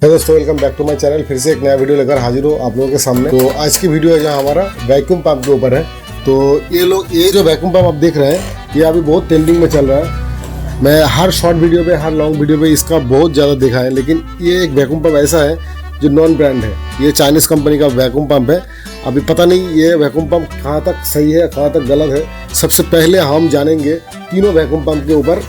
है दोस्तों, welcome back to my channel. फिर से एक नया वीडियो लेकर हाजिर हो आप लोगों के सामने। तो आज की वीडियो है जहाँ हमारा वैक्यूम पंप के ऊपर है। तो ये जो वैक्यूम पंप आप देख रहे हैं ये अभी बहुत ट्रेंडिंग में चल रहा है। मैं हर शॉर्ट वीडियो पे, हर लॉन्ग वीडियो पे इसका बहुत ज़्यादा देखा है। लेकिन ये एक वैक्यूम पंप ऐसा है जो नॉन ब्रांड है। ये चाइनीज़ कंपनी का वैक्यूम पंप है। अभी पता नहीं ये वैक्यूम पंप कहाँ तक सही है, कहाँ तक गलत है। सबसे पहले हम जानेंगे तीनों वैक्यूम पंप के ऊपर,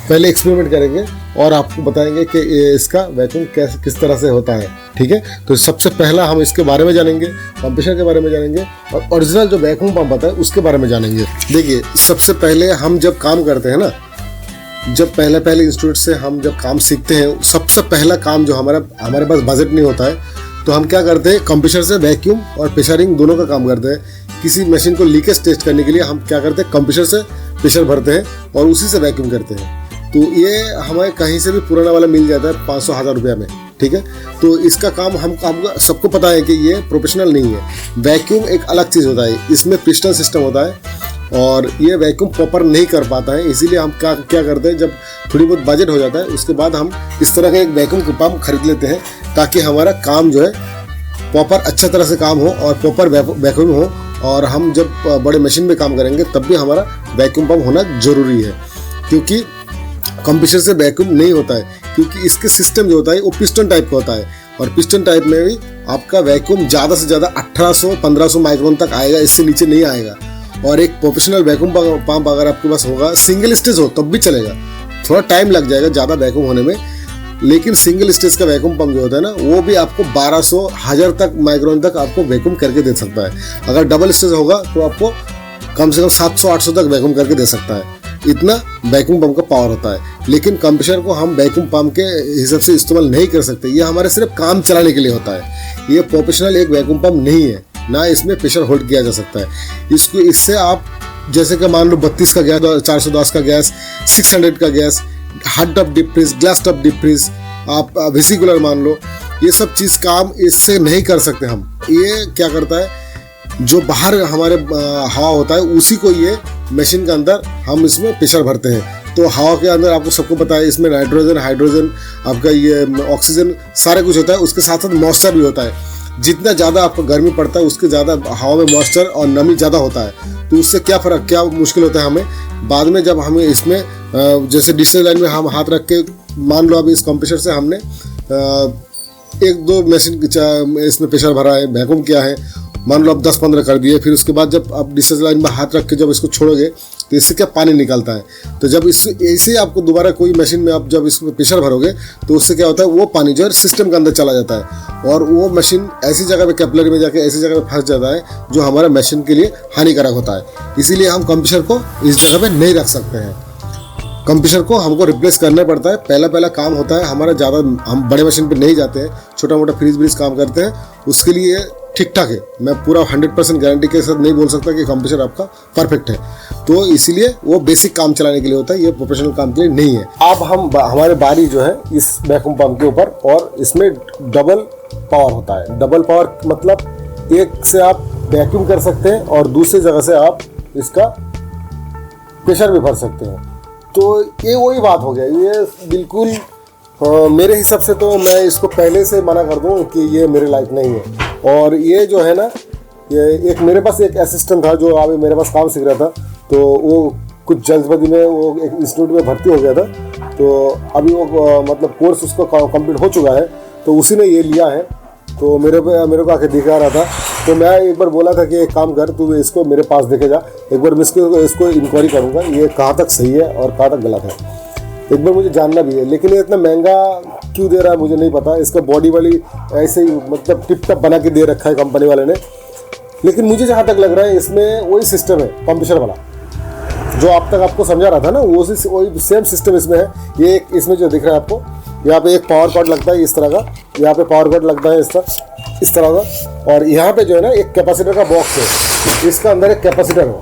पहले एक्सपेरिमेंट करेंगे और आपको बताएंगे कि इसका वैक्यूम किस तरह से होता है। ठीक है, तो सबसे पहला हम इसके बारे में जानेंगे, कंप्रेसर के बारे में जानेंगे और ओरिजिनल जो वैक्यूम पंप आता है उसके बारे में जानेंगे। देखिए, सबसे पहले हम जब काम करते हैं ना, जब पहले इंस्टीट्यूट से हम जब काम सीखते हैं, सबसे पहला काम जो हमारे पास बजट नहीं होता है तो हम क्या करते हैं, कंप्रेसर से वैक्यूम और प्रेशरिंग दोनों का काम करते हैं। किसी मशीन को लीकेज टेस्ट करने के लिए हम क्या करते हैं, कंप्रेसर से प्रेशर भरते हैं और उसी से वैक्यूम करते हैं। तो ये हमें कहीं से भी पुराना वाला मिल जाता है 500-1000 रुपया में। ठीक है, तो इसका काम हम सबको पता है कि ये प्रोफेशनल नहीं है। वैक्यूम एक अलग चीज़ होता है, इसमें पिस्टन सिस्टम होता है और ये वैक्यूम प्रॉपर नहीं कर पाता है। इसीलिए हम क्या करते हैं, जब थोड़ी बहुत बजट हो जाता है उसके बाद हम इस तरह का एक वैक्यूम पंप खरीद लेते हैं ताकि हमारा काम जो है प्रॉपर अच्छा तरह से काम हो और प्रॉपर वैक्यूम हो। और हम जब बड़े मशीन में काम करेंगे तब भी हमारा वैक्यूम पंप होना ज़रूरी है, क्योंकि कंप्रेसर से वैक्यूम नहीं होता है। क्योंकि इसके सिस्टम जो होता है वो पिस्टन टाइप का होता है और पिस्टन टाइप में भी आपका वैक्यूम ज़्यादा से ज़्यादा 1800-1500 माइक्रोन तक आएगा, इससे नीचे नहीं आएगा। और एक प्रोफेशनल वैक्यूम पंप अगर आपके पास होगा, सिंगल स्टेज हो तब भी चलेगा, थोड़ा टाइम लग जाएगा ज़्यादा वैक्यूम होने में। लेकिन सिंगल स्टेज का वैक्यूम पंप जो होता है ना, वो भी आपको 1200-1000 तक माइक्रोन तक आपको वैक्यूम करके दे सकता है। अगर डबल स्टेज होगा तो आपको कम से कम 700-800 तक वैक्यूम करके दे सकता है। इतना वैक्यूम पंप का पावर होता है। लेकिन कंप्रेसर को हम वैक्यूम पंप के हिसाब से इस्तेमाल नहीं कर सकते। ये हमारे सिर्फ काम चलाने के लिए होता है। ये प्रोफेशनल एक वैक्यूम पंप नहीं है, ना इसमें प्रेशर होल्ड किया जा सकता है। इससे आप जैसे कि मान लो 32 का गैस, 410 का गैस, 600 का gas, hard top deep freeze, glass top deep freeze, आप वेसिकुलर मान लो, ये सब चीज़ काम इससे नहीं कर सकते हम। ये क्या करता है, जो बाहर हमारे हवा होता है उसी को ये मशीन के अंदर हम इसमें प्रेशर भरते हैं। तो हवा के अंदर आपको सबको पता है इसमें नाइट्रोजन, हाइड्रोजन, आपका ये ऑक्सीजन सारे कुछ होता है। उसके साथ साथ मॉइस्चर भी होता है। जितना ज़्यादा आपको गर्मी पड़ता है उसके ज़्यादा हवा में मॉइस्चर और नमी ज़्यादा होता है। तो उससे क्या मुश्किल होता है हमें बाद में, जब हमें इसमें जैसे डिस्टेंस लाइन में हम हाथ रख के, मान लो अब इस कंप्रेसर से हमने 1-2 मशीन इसमें प्रेशर भरा है, वैक्यूम किया है, मान लो अब 10-15 कर दिए। फिर उसके बाद जब आप डिस्टेंस लाइन में हाथ रख के जब इसको छोड़ोगे तो इससे क्या पानी निकलता है। तो जब ऐसे आपको दोबारा कोई मशीन में आप जब इसमें प्रेशर भरोगे तो उससे क्या होता है, वो पानी जो है सिस्टम के अंदर चला जाता है और वो मशीन ऐसी जगह पे, कैपिलरी में जाके ऐसी जगह पे फंस जाता है जो हमारा मशीन के लिए हानिकारक होता है। इसीलिए हम कंप्रेसर को इस जगह पे नहीं रख सकते हैं। कंप्रेसर को हमको रिप्लेस करना पड़ता है। पहला काम होता है हमारा, ज़्यादा हम बड़े मशीन पे नहीं जाते हैं, छोटा मोटा फ्रीज काम करते हैं। उसके लिए ठीक ठाक है। मैं पूरा 100% गारंटी के साथ नहीं बोल सकता कि कंप्रेसर आपका परफेक्ट है। तो इसीलिए वो बेसिक काम चलाने के लिए होता है, ये प्रोफेशनल काम के लिए नहीं है। अब हमारे बारी जो है इस वैक्यूम पंप के ऊपर, और इसमें डबल पावर होता है। डबल पावर मतलब एक से आप वैक्यूम कर सकते हैं और दूसरी जगह से आप इसका प्रेशर भी भर सकते हैं। तो ये वही बात हो गया। ये बिल्कुल मेरे हिसाब से तो मैं इसको पहले से मना कर दूं कि ये मेरे लायक नहीं है। और ये जो है ना, ये एक मेरे पास एक असिस्टेंट था जो अभी मेरे पास काम सीख रहा था। तो वो कुछ जल्दबाजी में वो एक इंस्टीट्यूट में भर्ती हो गया था। तो अभी वो मतलब कोर्स उसको कंप्लीट हो चुका है, तो उसी ने ये लिया है। तो मेरे को आके दिखा रहा था। तो मैं एक बार बोला था कि एक काम कर, तू इसको मेरे पास देखे जा, एक बार मैं इसको इंक्वायरी करूँगा ये कहाँ तक सही है और कहाँ तक गलत है, एक बार मुझे जानना भी है। लेकिन ये इतना महंगा क्यों दे रहा है मुझे नहीं पता। इसका बॉडी वाली ऐसे ही मतलब टिप टप बना के दे रखा है कंपनी वाले ने। लेकिन मुझे जहाँ तक लग रहा है इसमें वही सिस्टम है कंप्रेसर वाला, जो अब तक आपको समझा रहा था ना, वही सेम सिस्टम इसमें है। ये एक इसमें जो दिख रहा है आपको, यहाँ पे एक पावर कॉर्ड लगता है इस तरह का, यहाँ पे पावर कॉर्ड लगता है इस तरह का, और यहाँ पे जो है ना एक कैपेसिटर का बॉक्स है। इसका अंदर एक कैपेसिटर है,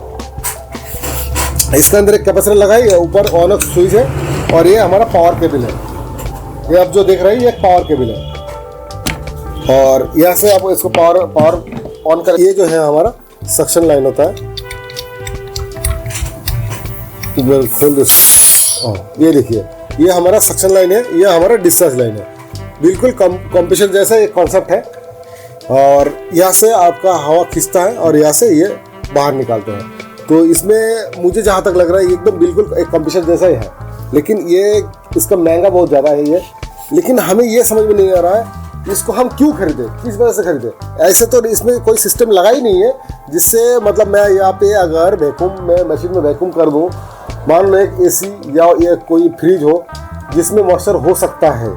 इसका अंदर एक कैपेसिटर लगा है, ऊपर ऑन ऑफ स्विच है, और ये हमारा पावर केबल है। ये आप जो देख रहे हैं ये एक पावर केबल है, और यहाँ से आप इसको पावर ऑन कर। ये जो है हमारा सक्शन लाइन होता है, खोल दो। ये देखिए, ये हमारा सक्शन लाइन है, ये हमारा डिस्चार्ज लाइन है। बिल्कुल कंप्रेसर जैसा एक कॉन्सेप्ट है, और यहाँ से आपका हवा खींचता है और यहाँ से ये बाहर निकालते हैं। तो इसमें मुझे जहाँ तक लग रहा है ये एकदम बिल्कुल एक कंप्रेसर जैसा ही है, लेकिन ये इसका महंगा बहुत ज़्यादा है ये। लेकिन हमें ये समझ में नहीं आ रहा है इसको हम क्यों खरीदें, किस वजह से खरीदें। ऐसे तो इसमें कोई सिस्टम लगा ही नहीं है जिससे मतलब मैं यहाँ पे अगर वैक्यूम में मशीन में वैक्यूम कर दूँ, मान लो एक एसी या ये कोई फ्रिज हो जिसमें मॉइस्चर हो सकता है।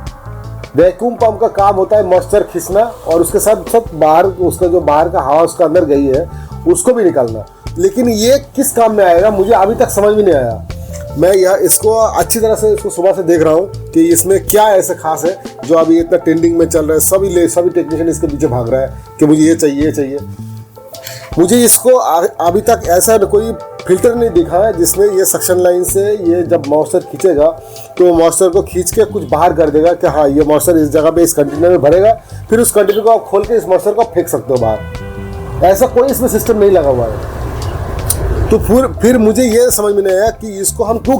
वैक्यूम पंप का काम होता है मॉइस्चर खींचना और उसके साथ साथ बाहर उसका जो बाहर का हवा उसका अंदर गई है उसको भी निकालना। लेकिन ये किस काम में आएगा मुझे अभी तक समझ में नहीं आया। मैं यह इसको अच्छी तरह से इसको सुबह से देख रहा हूँ कि इसमें क्या ऐसा खास है जो अभी इतना ट्रेंडिंग में चल रहा है। सभी टेक्नीशियन इसके पीछे भाग रहा है कि मुझे ये चाहिए। मुझे इसको अभी तक ऐसा कोई फिल्टर नहीं दिखा है जिसमें ये सक्शन लाइन से ये जब मॉइस्चर खींचेगा तो मॉइस्चर को खींच के कुछ बाहर कर देगा कि हाँ ये मॉइस्चर इस जगह पे इस कंटेनर में भरेगा, फिर उस कंटेनर को आप खोल के इस मॉइस्चर को फेंक सकते हो बाहर। ऐसा कोई इसमें सिस्टम नहीं लगा हुआ है। तो फिर मुझे ये समझ में नहीं आया कि इसको हम क्यों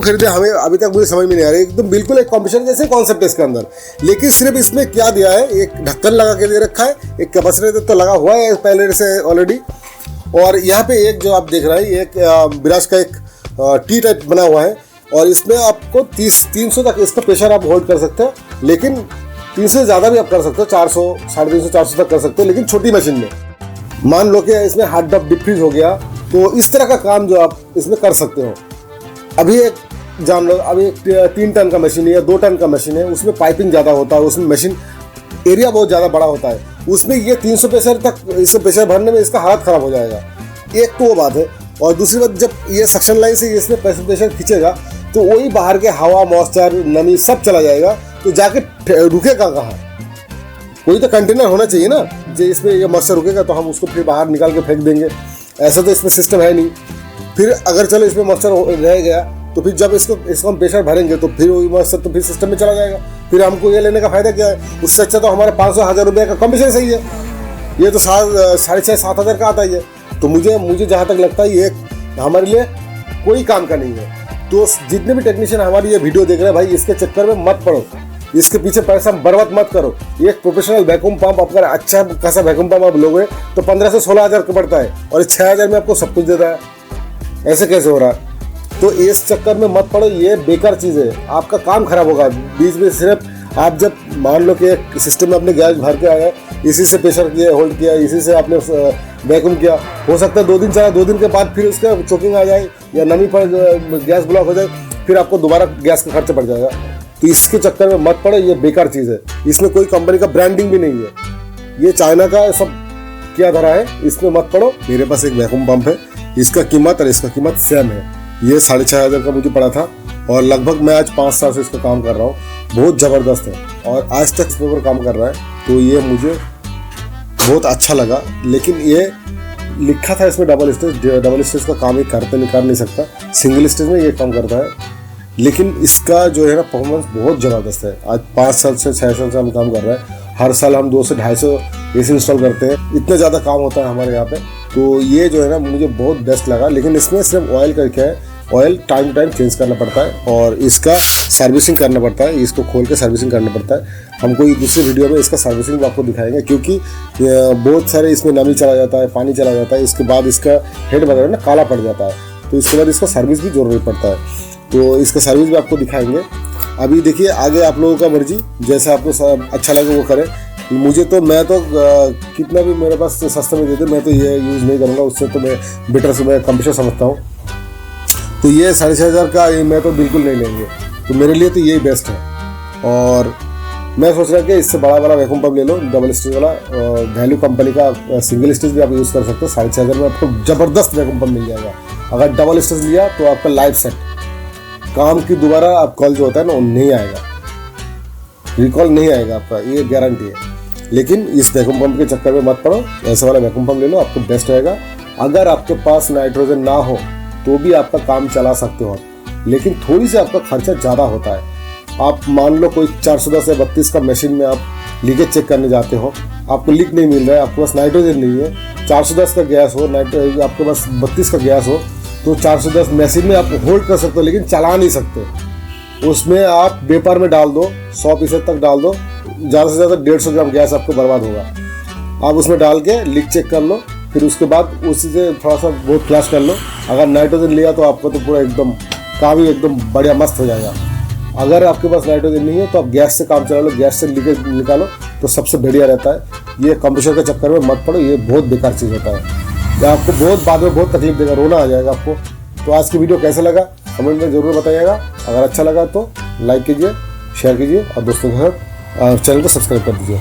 खरीदें, हमें अभी तक मुझे समझ में नहीं आ रहा है। एकदम बिल्कुल एक कंप्रेसर जैसे कॉन्सेप्ट है इसके अंदर, लेकिन सिर्फ इसमें क्या दिया है, एक ढक्कन लगा के दे रखा है, एक कैपेसिटर तो लगा हुआ है पहले से ऑलरेडी। और यहाँ पे एक जो आप देख रहे हैं एक ब्रश का एक टी टाइप बना हुआ है और इसमें आपको 300 तक इसका प्रेशर आप होल्ड कर सकते हैं, लेकिन 300 से ज़्यादा भी आप कर सकते हो, 400 350 400 तक कर सकते हो, लेकिन छोटी मशीन में। मान लो कि इसमें हार्ड डब डीप फ्रीज हो गया तो इस तरह का काम जो आप इसमें कर सकते हो। अभी एक जान लो, अभी एक 3 टन का मशीन है या 2 टन का मशीन है, उसमें पाइपिंग ज़्यादा होता है, उसमें मशीन एरिया बहुत ज़्यादा बड़ा होता है, उसमें ये 300 प्रेशर तक इससे प्रेशर भरने में इसका हालत ख़राब हो जाएगा। एक तो वो बात है, और दूसरी बात जब ये सक्शन लाइन से इसमें प्रेशर खींचेगा तो वही बाहर के हवा मॉइस्चर नमी सब चला जाएगा, तो जाके रुकेगा कहाँ। कोई तो कंटेनर होना चाहिए ना जो इसमें ये मॉइस्चर रुकेगा तो हम उसको फिर बाहर निकाल के फेंक देंगे। ऐसा तो इसमें सिस्टम है नहीं। फिर अगर चलो इसमें मॉइस्चर रह गया तो फिर जब इसको हम प्रेशर भरेंगे तो फिर वही मॉइस्चर तो फिर सिस्टम में चला जाएगा, फिर हमको ये लेने का फायदा क्या है। उससे अच्छा तो हमारे 500-1000 रुपये का कंप्रेसर सही है। ये तो 6,500-7 हज़ार का आता ही है। तो मुझे जहाँ तक लगता है ये हमारे लिए कोई काम का नहीं है। तो जितने भी टेक्नीशियन हमारी ये वीडियो देख रहे हैं भाई, इसके चक्कर में मत पड़ो, इसके पीछे पैसा बर्बाद मत करो। एक प्रोफेशनल वैक्यूम पंप अगर अच्छा खासा वैक्यूम पंप आप लोगे तो 15 से 16 हज़ार का पड़ता है और 6,000 में आपको सब कुछ देता है। ऐसे कैसे हो रहा है? तो इस चक्कर में मत पड़ो, ये बेकार चीज़ है, आपका काम खराब होगा बीच में। सिर्फ आप जब मान लो कि एक सिस्टम में अपने गैस भर के आया, इसी से प्रेशर किया, होल्ड किया, इसी से आपने वैक्यूम किया, हो सकता है 2 दिन चला, 2 दिन के बाद फिर उसका चोकिंग आ जाए या नमी पर गैस ब्लॉक हो जाए, फिर आपको दोबारा गैस का खर्चा पड़ जाएगा। तो इसके चक्कर में मत पड़ो, ये बेकार चीज़ है। इसमें कोई कंपनी का ब्रांडिंग भी नहीं है, ये चाइना का सब किया धरा है, इसमें मत पड़ो। मेरे पास एक वैक्यूम पंप है, इसका कीमत और इसका कीमत सेम है। ये 6,500 का मुझे पड़ा था और लगभग मैं आज 5 साल से इसका काम कर रहा हूँ। बहुत ज़बरदस्त है और आज तक इस पर काम कर रहा है, तो ये मुझे बहुत अच्छा लगा। लेकिन ये लिखा था इसमें डबल स्टेज का काम ये कर नहीं सकता, सिंगल स्टेज में ये काम करता है। लेकिन इसका जो है ना परफॉर्मेंस बहुत ज़बरदस्त है। आज 5 साल से 6 साल से हम काम कर रहे हैं, हर साल हम 200 से 250 एसी इंस्टॉल करते हैं, इतना ज़्यादा काम होता है हमारे यहाँ पे। तो ये जो है ना मुझे बहुत बेस्ट लगा। लेकिन इसमें सिर्फ ऑयल का क्या है, oil time to time change करना पड़ता है और इसका सर्विसिंग करना पड़ता है, इसको खोल के सर्विसिंग करना पड़ता है। हमको दूसरी वीडियो में इसका सर्विसिंग आपको दिखाएंगे, क्योंकि बहुत सारे इसमें नमी चला जाता है, पानी चला जाता है, इसके बाद इसका हेड वगैरह ना काला पड़ जाता है, तो इसके बाद इसका सर्विस भी जरूरी पड़ता है। तो इसका सर्विस भी आपको दिखाएंगे। अभी देखिए आगे आप लोगों का मर्जी, जैसा आपको अच्छा लगे वो करें। मुझे तो मैं तो कितना भी मेरे पास सस्ते में दे दे मैं तो ये यूज़ नहीं करूँगा, उससे तो मैं बेटर से मैं कंप्रेसर समझता हूँ। तो ये 6,500 का मैं तो बिल्कुल नहीं लेंगे, तो मेरे लिए तो यही बेस्ट है। और मैं सोच रहा कि इससे बड़ा वैक्यूम पंप ले लो, डबल स्टेज वाला, वैल्यू कंपनी का सिंगल स्टेज भी आप यूज़ कर सकते हो। 6,500 में आपको ज़बरदस्त वैक्यूम पंप मिल जाएगा। अगर डबल स्टेज लिया तो आपका लाइफ सेट, काम की दोबारा आप कॉल जो होता है ना वो नहीं आएगा, रिकॉल नहीं आएगा आपका, ये गारंटी है। लेकिन इस वैक्यूम पंप के चक्कर में मत पड़ो, ऐसा वाला वैक्यूम पंप ले लो, आपको बेस्ट रहेगा। अगर आपके पास नाइट्रोजन ना हो तो भी आपका काम चला सकते हो, लेकिन थोड़ी सी आपका खर्चा ज़्यादा होता है। आप मान लो कोई 410 या 32 का मशीन में आप लीकेज चेक करने जाते हो, आपको लीक नहीं मिल रहा है, आपके पास नाइट्रोजन नहीं है, 410 का गैस हो, आपके पास 32 का गैस हो, तो 410 मशीन में आप होल्ड कर सकते हो लेकिन चला नहीं सकते। उसमें आप वेपर में डाल दो, 100% तक डाल दो, ज़्यादा से ज़्यादा 150 ग्राम गैस आपको बर्बाद होगा। आप उसमें डाल के लीक चेक कर लो, फिर उसके बाद उसी से थोड़ा सा बहुत फ्लैश कर लो। अगर नाइट्रोजन लिया तो आपका तो पूरा एकदम काम ही एकदम बढ़िया मस्त हो जाएगा। अगर आपके पास नाइट्रोजन नहीं है तो आप गैस से काम चला लो, गैस से लीकेज निकालो तो सबसे बढ़िया रहता है। ये कंप्रेसर के चक्कर में मत पड़ो, ये बहुत बेकार चीज़ होता है, ये आपको बहुत बाद में बहुत तकलीफ देगा, रोना आ जाएगा आपको। तो आज की वीडियो कैसा लगा कमेंट में ज़रूर बताइएगा। अगर अच्छा लगा तो लाइक कीजिए, शेयर कीजिए और दोस्तों के साथ चैनल को सब्सक्राइब कर दीजिए।